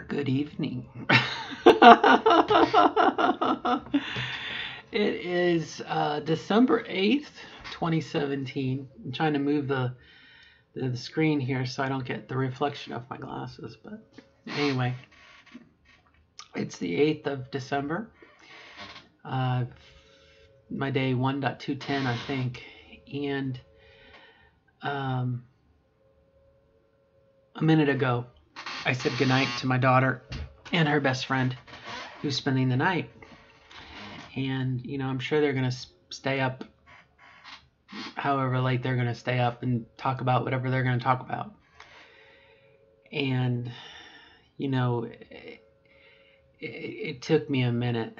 Good evening. It is December 8th, 2017. I'm trying to move the screen here so I don't get the reflection of my glasses. But anyway, it's the 8th of December. My day 1.210, I think. And a minute ago, I said goodnight to my daughter and her best friend who's spending the night. And, I'm sure they're going to stay up however late they're going to stay up and talk about whatever they're going to talk about. And, it took me a minute.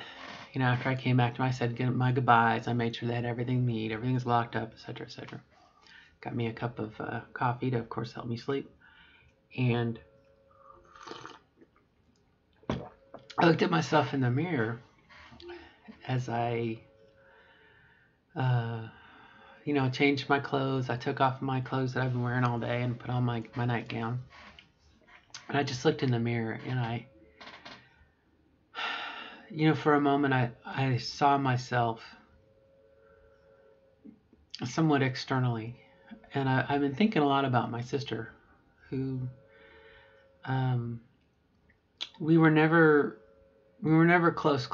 After I came back to them, I said my goodbyes. I made sure they had everything they need. Everything's locked up, etc., etc. Got me a cup of coffee to, of course, help me sleep. And I looked at myself in the mirror as I, changed my clothes. I took off my clothes that I've been wearing all day and put on my nightgown. And I just looked in the mirror and for a moment I saw myself somewhat externally. And I've been thinking a lot about my sister, who we were never close.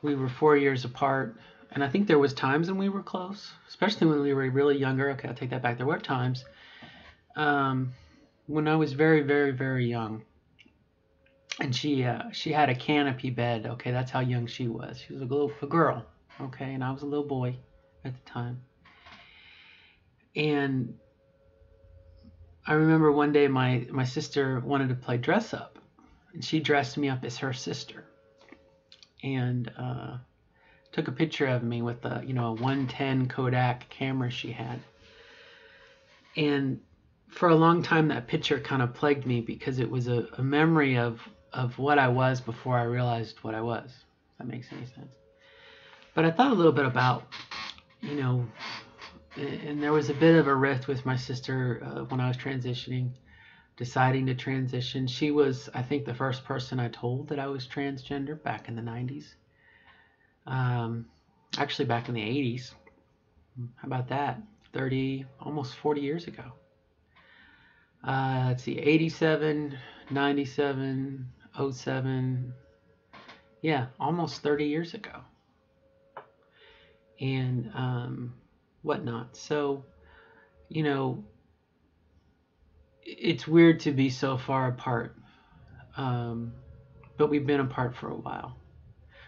We were 4 years apart, and I think there was times when we were close, especially when we were really younger. Okay, I'll take that back. There were times when I was very, very, very young, and she had a canopy bed. Okay, that's how young she was. She was a girl. Okay, and I was a little boy at the time. And I remember one day my sister wanted to play dress up, and she dressed me up as her sister, and took a picture of me with a 110 Kodak camera she had. And for a long time that picture kind of plagued me because it was a memory of what I was before I realized what I was. If that makes any sense. But I thought a little bit about, and there was a bit of a rift with my sister when I was deciding to transition. She was, I think, the first person I told that I was transgender back in the 90s. Actually back in the 80s. How about that? 30, almost 40 years ago. Let's see, 87, 97, 07. Yeah, almost 30 years ago. And whatnot. So, it's weird to be so far apart. But we've been apart for a while.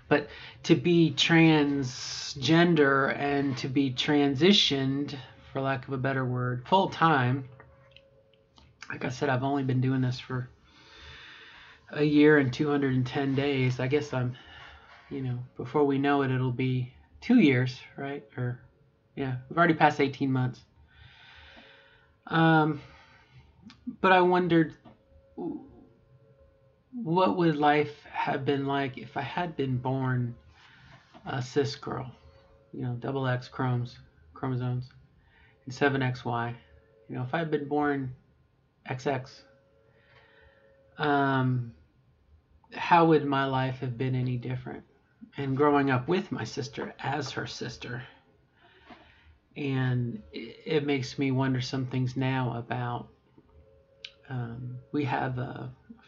But to be transgender and to be transitioned, for lack of a better word, full time, like I said, I've only been doing this for a year and 210 days. I guess I'm, before we know it, it'll be 2 years, right? Or, yeah, we've already passed 18 months. But I wondered, what would life have been like if I had been born a cis girl? Double X chromosomes, and 7XY. If I had been born XX, how would my life have been any different? And growing up with my sister as her sister, and it makes me wonder some things now about. We have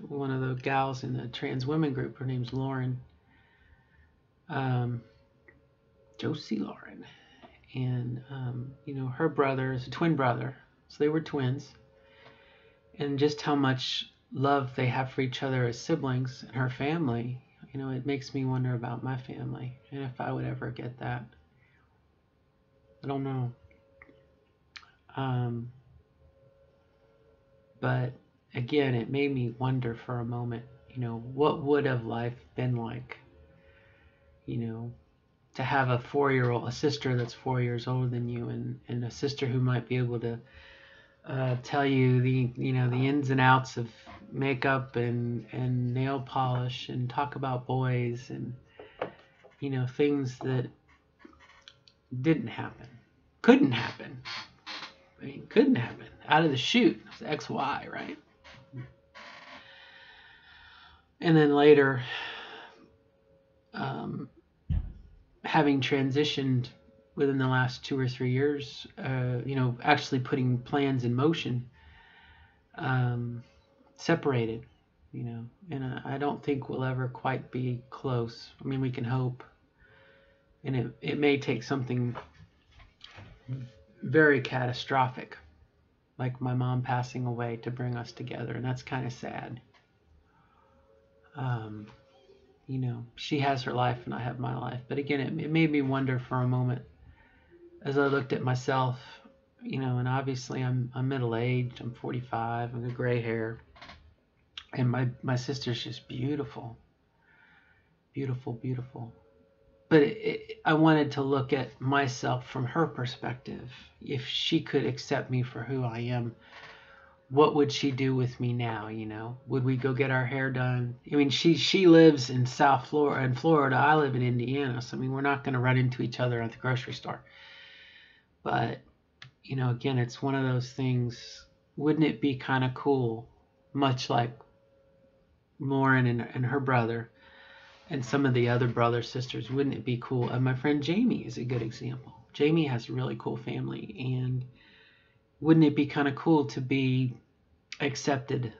one of the gals in the trans women group. Her name's Lauren. Josie Lauren. And, her brother is a twin brother. So they were twins. And just how much love they have for each other as siblings and her family, it makes me wonder about my family and if I would ever get that. I don't know. But again, it made me wonder for a moment, what would have life been like, to have a sister that's 4 years older than you, and a sister who might be able to tell you the ins and outs of makeup and nail polish and talk about boys and, things that didn't happen, couldn't happen. Couldn't happen. Out of the chute, it was XY, right? And then later, having transitioned within the last 2 or 3 years, actually putting plans in motion, separated, and I don't think we'll ever quite be close. I mean, we can hope, and it may take something very catastrophic, like my mom passing away, to bring us together, and that's kind of sad. She has her life and I have my life, but again, it made me wonder for a moment as I looked at myself, and obviously I'm middle-aged, I'm 45, I've got gray hair, and my sister's just beautiful, beautiful, beautiful. But I wanted to look at myself from her perspective. If she could accept me for who I am, what would she do with me now? Would we go get our hair done? I mean, she lives in South Florida, in Florida. I live in Indiana, so I mean, we're not going to run into each other at the grocery store. But again, it's one of those things. Wouldn't it be kind of cool, much like Lauren and her brother, and some of the other brothers, sisters? Wouldn't it be cool? And my friend Jamie is a good example. Jamie has a really cool family, and wouldn't it be kind of cool to be accepted,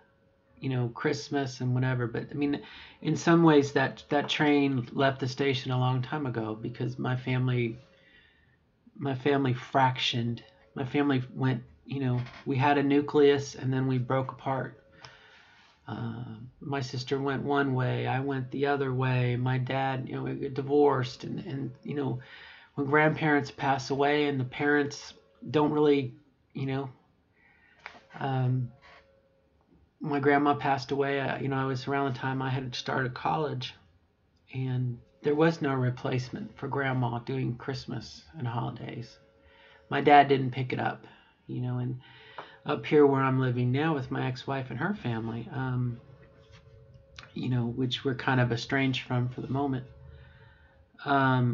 Christmas and whatever? But I mean, in some ways that train left the station a long time ago, because my family fractioned. My family went, we had a nucleus and then we broke apart. My sister went one way, I went the other way. My dad, we got divorced, and when grandparents pass away and the parents don't really, my grandma passed away. I was around the time I had started college, and there was no replacement for grandma doing Christmas and holidays. My dad didn't pick it up, and up here where I'm living now with my ex-wife and her family, which we're kind of estranged from for the moment. No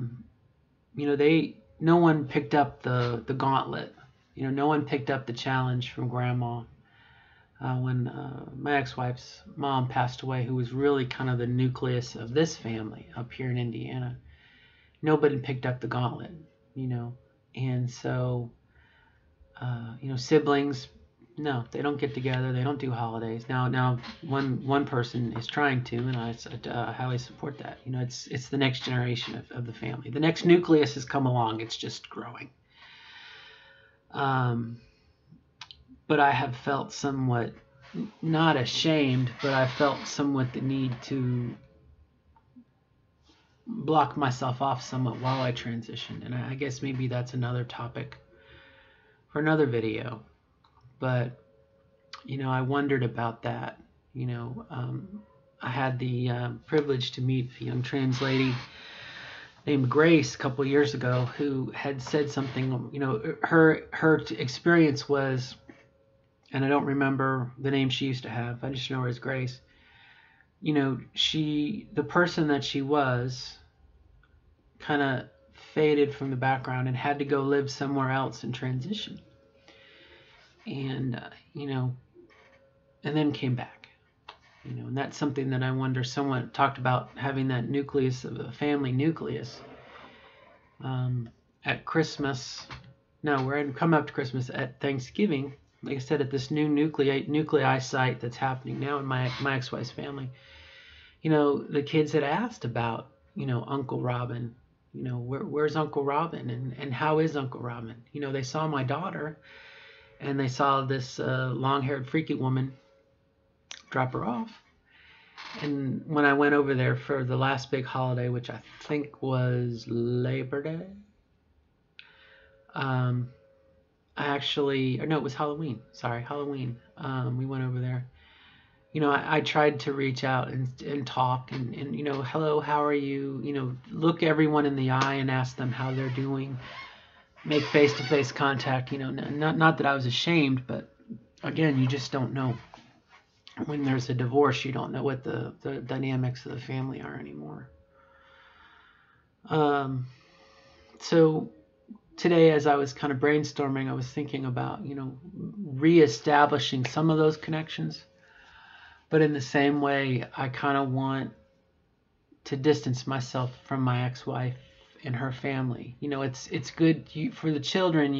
one picked up the gauntlet. No one picked up the challenge from grandma. When my ex-wife's mom passed away, who was really kind of the nucleus of this family up here in Indiana, nobody picked up the gauntlet, and so, siblings, no, they don't get together, they don't do holidays. Now one person is trying to, and I highly support that. It's the next generation of the family. The next nucleus has come along, it's just growing. But I have felt somewhat, not ashamed, but I felt somewhat the need to block myself off somewhat while I transitioned. And I guess maybe that's another topic for another video. But, I wondered about that. I had the privilege to meet a young trans lady named Grace a couple of years ago, who had said something. Her experience was, and I don't remember the name she used to have, I just know her as Grace. The person that she was kind of faded from the background and had to go live somewhere else and transition. And, and then came back. And that's something that I wonder. Someone talked about having that nucleus of a family nucleus. At Christmas, no, we're coming up to Christmas. At Thanksgiving, like I said, at this new nuclei site that's happening now in my ex-wife's family, the kids had asked about, Uncle Robin, where's Uncle Robin, and how is Uncle Robin? They saw my daughter, and they saw this long-haired freaky woman drop her off. And when I went over there for the last big holiday, which I think was Labor Day, it was Halloween. Sorry, Halloween. We went over there. I tried to reach out and talk and hello, how are you? Look everyone in the eye and ask them how they're doing. Make face-to-face contact. Not that I was ashamed, but again, you just don't know. When there's a divorce, you don't know what the dynamics of the family are anymore. So today, as I was kind of brainstorming, I was thinking about, reestablishing some of those connections. But in the same way, I kind of want to distance myself from my ex-wife and her family. It's good for the children.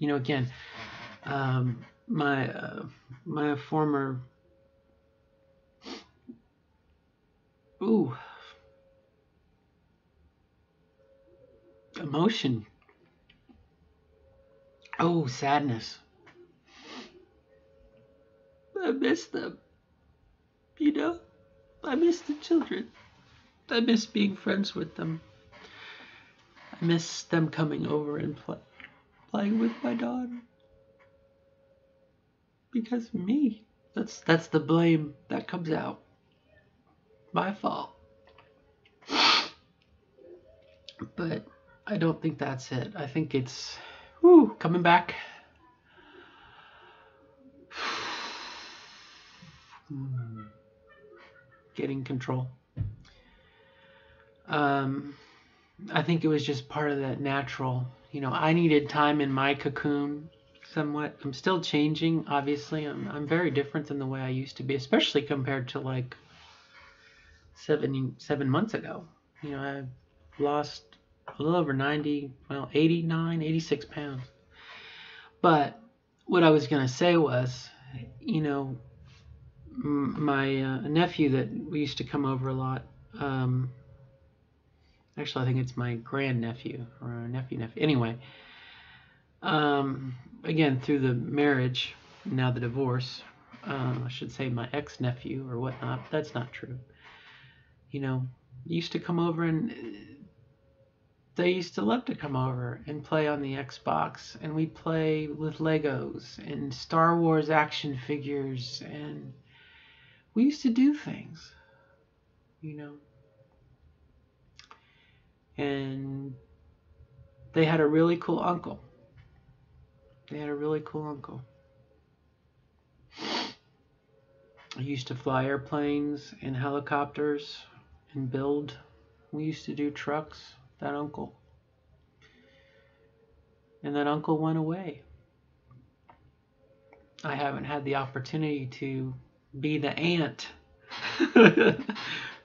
Again, my former emotion. Sadness. I miss them. I miss the children. I miss being friends with them. I miss them coming over and playing with my daughter. Because of me. That's the blame that comes out. My fault. But I don't think that's it. I think it's coming back. Getting control. I think it was just part of that natural. I needed time in my cocoon somewhat. I'm still changing, obviously. I'm very different than the way I used to be, especially compared to like 7 months ago. I lost a little over 89, 86 pounds. But what I was going to say was, my nephew that we used to come over a lot, actually, I think it's my grandnephew or nephew. Anyway, again, through the marriage, now the divorce, I should say my ex-nephew or whatnot. That's not true. Used to come over and they used to love to come over and play on the Xbox, and we'd play with Legos and Star Wars action figures, and we used to do things, and they had a really cool uncle. I used to fly airplanes and helicopters and build. We used to do trucks, that uncle. And that uncle went away. I haven't had the opportunity to be the aunt.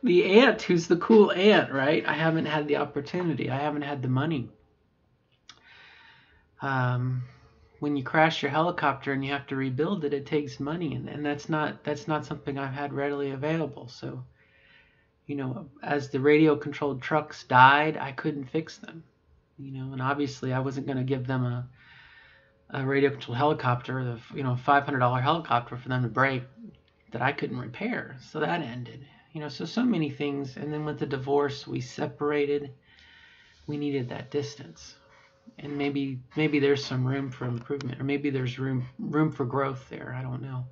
The aunt who's the cool aunt, right? I haven't had the opportunity. I haven't had the money. When you crash your helicopter and you have to rebuild it, it takes money, and that's not something I've had readily available. So, as the radio controlled trucks died, I couldn't fix them. And obviously I wasn't going to give them a radio controlled helicopter, the $500 helicopter for them to break that I couldn't repair. So that ended. So many things. And then with the divorce, we separated. We needed that distance. And maybe there's some room for improvement, or maybe there's room for growth there. I don't know.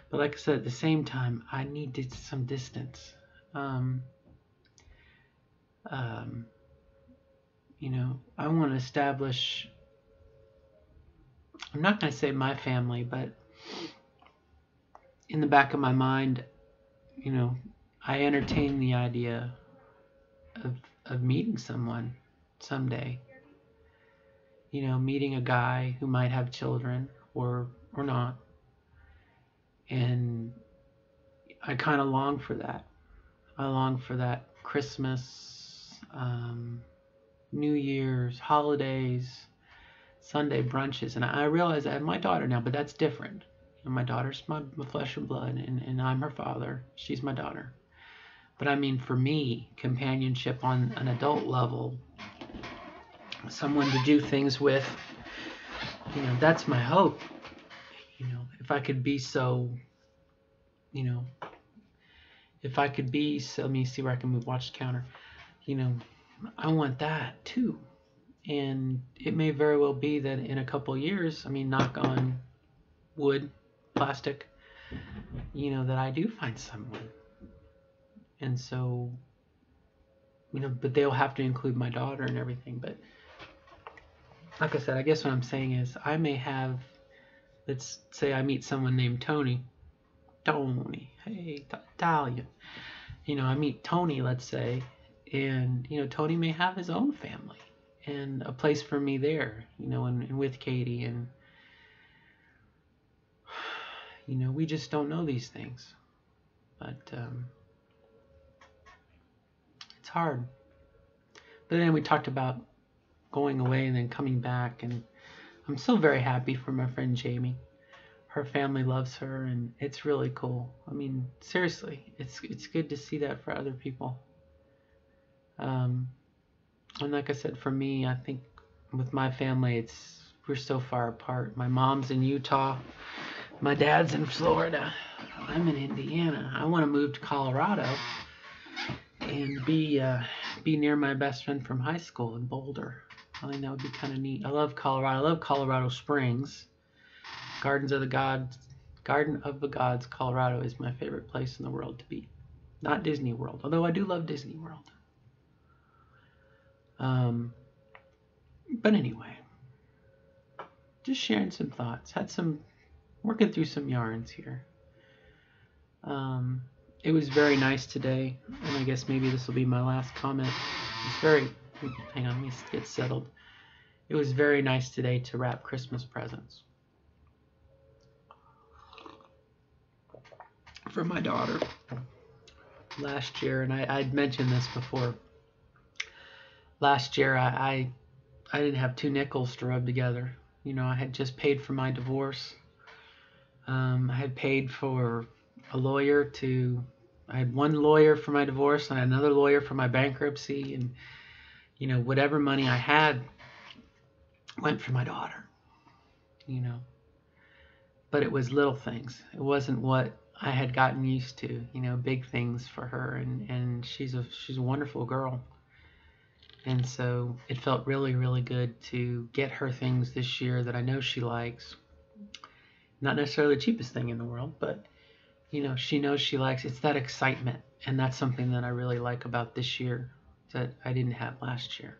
But like I said, at the same time, I needed some distance. I want to establish, I'm not going to say my family, but in the back of my mind, I entertain the idea of meeting someone someday. Meeting a guy who might have children or not. And I kind of long for that. I long for that Christmas, New Year's, holidays, Sunday brunches. And I realize I have my daughter now, but that's different. My daughter's my flesh and blood, and I'm her father. She's my daughter. But I mean, for me, companionship on an adult level, someone to do things with, that's my hope. If I could be so, let me see where I can move, watch the counter. I want that too. And it may very well be that in a couple years, knock on wood, plastic, that I do find someone. And so, but they'll have to include my daughter and everything. But like I said, I guess what I'm saying is I may have, let's say I meet someone named Tony. Hey, Italian. I meet Tony, let's say, and, Tony may have his own family and a place for me there, and with Katie, and, we just don't know these things. But it's hard. But then we talked about going away and then coming back, and I'm still very happy for my friend Jamie. Her family loves her, and it's really cool. I mean, seriously, it's good to see that for other people. Um, and like I said, for me, I think with my family, we're so far apart. My mom's in Utah, my dad's in Florida. I'm in Indiana. I want to move to Colorado and be near my best friend from high school in Boulder. I think that would be kind of neat. I love Colorado. I love Colorado Springs. Garden of the Gods, Colorado is my favorite place in the world to be. Not Disney World, although I do love Disney World. But anyway, just sharing some thoughts. Working through some yarns here. It was very nice today, and I guess maybe this will be my last comment. Hang on, let me get settled. It was very nice today to wrap Christmas presents for my daughter. Last year, and I'd mentioned this before. Last year, I didn't have 2 nickels to rub together. You know, I had just paid for my divorce. I had paid for a lawyer I had one lawyer for my divorce and another lawyer for my bankruptcy, and you know, whatever money I had went for my daughter, you know. But it was little things. It wasn't what I had gotten used to, you know, big things for her, and she's a wonderful girl. And so it felt really, really good to get her things this year that I know she likes. Not necessarily the cheapest thing in the world, but you know, she knows she likes. It's that excitement, and that's something that I really like about this year that I didn't have last year.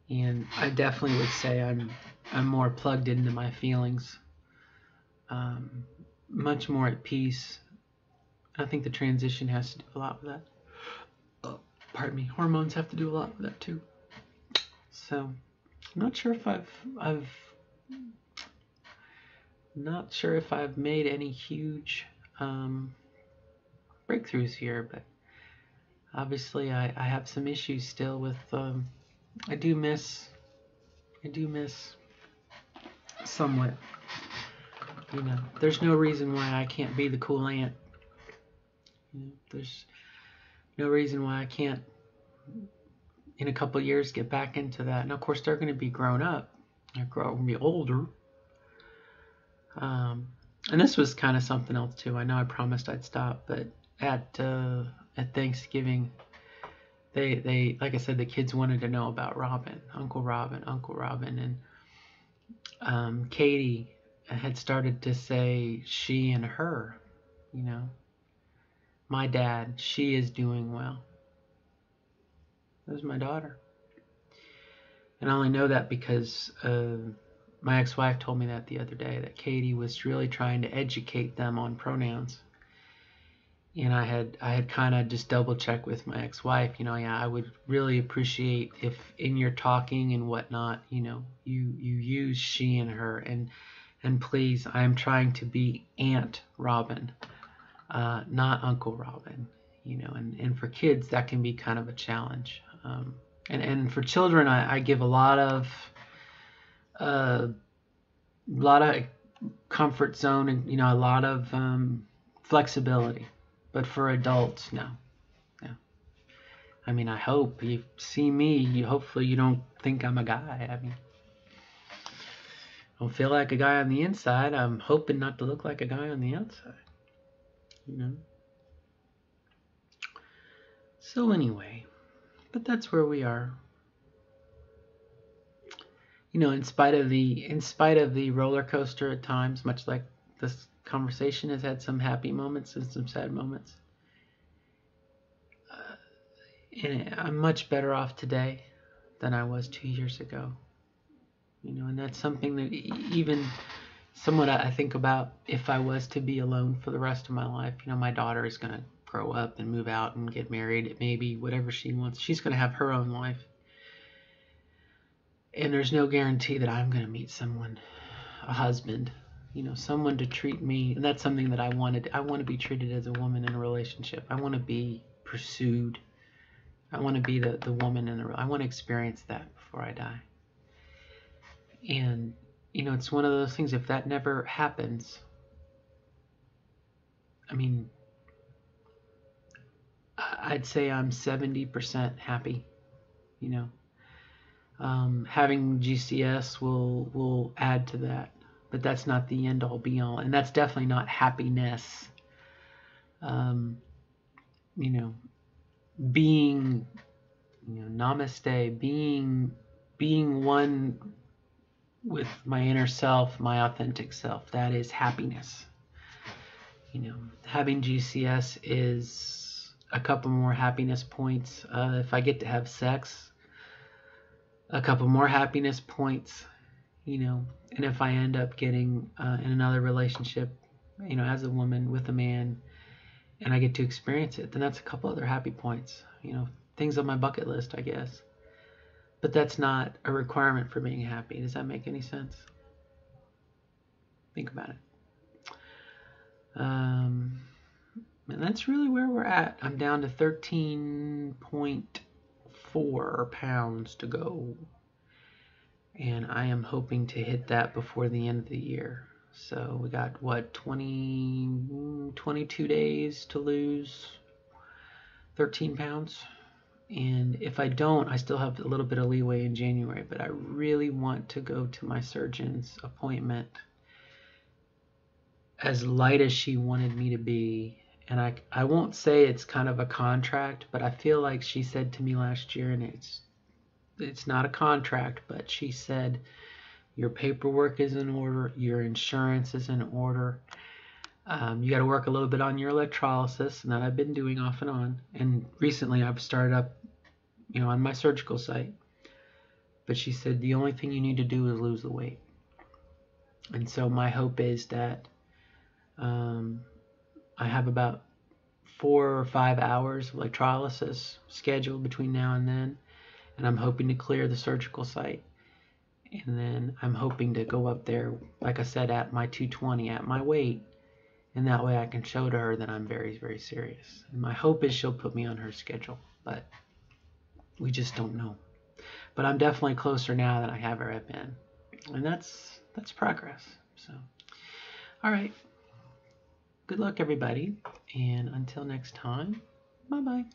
And I definitely would say I'm more plugged into my feelings, much more at peace. I think the transition has to do a lot with that. Pardon me, hormones have to do a lot with that too. So I'm not sure if I've made any huge breakthroughs here, but obviously I have some issues still with. I do miss somewhat. You know, there's no reason why I can't be the cool aunt. You know, there's no reason why I can't, in a couple of years, get back into that. And of course, they're going to be grown up. They're going to be older. And this was kind of something else too. I know I promised I'd stop, but at Thanksgiving, they like I said, the kids wanted to know about Robin, Uncle Robin, and Katie had started to say she and her. You know, my dad, she is doing well. That was my daughter, and I only know that because my ex-wife told me that the other day, that Katie was really trying to educate them on pronouns. And I had kind of just double checked with my ex-wife, you know, yeah, I would really appreciate if in your talking and whatnot, you know, you use she and her, and please, I'm trying to be Aunt Robin, not Uncle Robin, you know, and for kids that can be kind of a challenge. And for children, I give a lot of comfort zone, and you know, a lot of flexibility. But for adults, no. I mean, I hope you see me. Hopefully, you don't think I'm a guy. I mean, I don't feel like a guy on the inside. I'm hoping not to look like a guy on the outside. You know. So anyway, but that's where we are. You know, in spite of the roller coaster at times, much like this conversation has had some happy moments and some sad moments. And I'm much better off today than I was 2 years ago. You know, and that's something that even somewhat I think about if I was to be alone for the rest of my life. You know, my daughter is going to grow up and move out and get married, maybe whatever she wants. She's going to have her own life. And there's no guarantee that I'm going to meet someone, a husband, someone to treat me. And that's something that I wanted. I want to be treated as a woman in a relationship. I want to be pursued. I want to be the woman in the. I want to experience that before I die. And it's one of those things. If that never happens, I mean, I'd say I'm 70% happy. Having GCS will add to that, but that's not the end all be all, and that's definitely not happiness. Being, namaste, being one with my inner self, my authentic self, that is happiness. Having GCS is a couple more happiness points. If I get to have sex, a couple more happiness points, and if I end up getting in another relationship, as a woman with a man, and I get to experience it, then that's a couple other happy points, things on my bucket list, I guess. But that's not a requirement for being happy. Does that make any sense? Think about it. And that's really where we're at. I'm down to 13.4 pounds to go. And I am hoping to hit that before the end of the year. So we got, 22 days to lose 13 pounds. And if I don't, I still have a little bit of leeway in January. But I really want to go to my surgeon's appointment as light as she wanted me to be. And I won't say it's kind of a contract, but I feel like she said to me last year, and it's not a contract, but she said, your paperwork is in order, your insurance is in order. You got to work a little bit on your electrolysis, and that I've been doing off and on. And recently I've started up, on my surgical site. But she said the only thing you need to do is lose the weight. And so my hope is that I have about 4 or 5 hours of electrolysis scheduled between now and then. And I'm hoping to clear the surgical site. And then I'm hoping to go up there, like I said, at my 220, at my weight. And that way I can show to her that I'm very, very serious. And my hope is she'll put me on her schedule. But we just don't know. But I'm definitely closer now than I have ever been. And that's progress. So, all right. Good luck, everybody. And until next time, bye-bye.